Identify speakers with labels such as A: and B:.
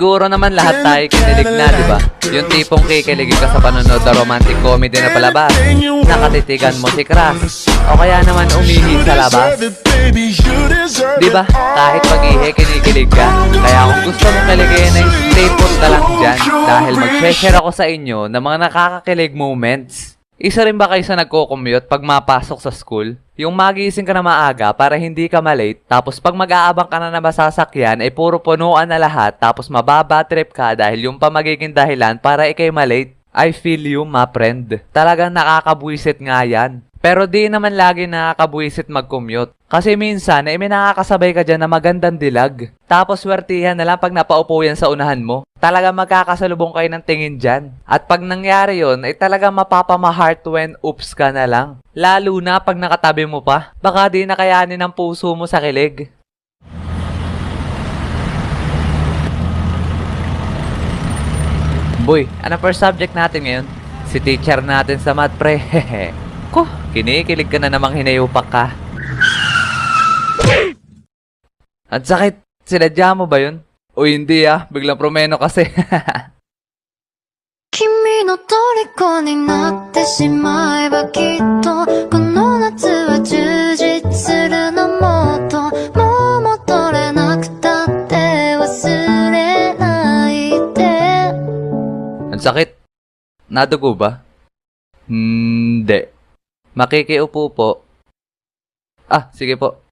A: Siguro naman lahat tayo kinilig na, di ba? Yung tipong kikiligin ka sa panonood na romantic comedy na palabas. Nakatitigan mo si crush. O kaya naman umihi sa labas. Di ba? Kahit pag-ihi, kinikilig ka. Kaya kung gusto mong kiligin ay stay put na lang dyan. Dahil mag-share ako sa inyo ng mga nakakakilig moments. Isa rin ba kayo sa nagko-commute pag mapasok sa school? Yung magising ka na maaga para hindi ka malate, tapos pag mag-aabang ka na na masasakyan ay puro punuan na lahat, tapos mababa trip ka dahil yung pa magiging dahilan para ikay malate. I feel you, ma friend. Talagang nakakabwisit nga yan. Pero di naman lagi nakakabwisit mag-commute. Kasi minsan ay may nakakasabay ka dyan na magandang dilag. Tapos swertihan na lang pag napaupo yan sa unahan mo. Talagang magkakasalubong kayo ng tingin dyan. At pag nangyari yon ay talagang mapapama-heart when oops ka na lang. Lalo na pag nakatabi mo pa. Baka di nakayanin ang puso mo sa kilig. Boy, ano first subject natin ngayon? Si teacher natin sa math pre. Hehe. Ko, kinikilig ka na namang hinayupak ka. Ang sakit. Sinadya mo ba yun? O hindi biglang promeno kasi.
B: 君の虜になってしまえばきっとこの夏は充実するのもっともう戻れなくたって忘れないで
A: Ang sakit. Nadugo ba? Hindi. Makikiupo po. Sige po.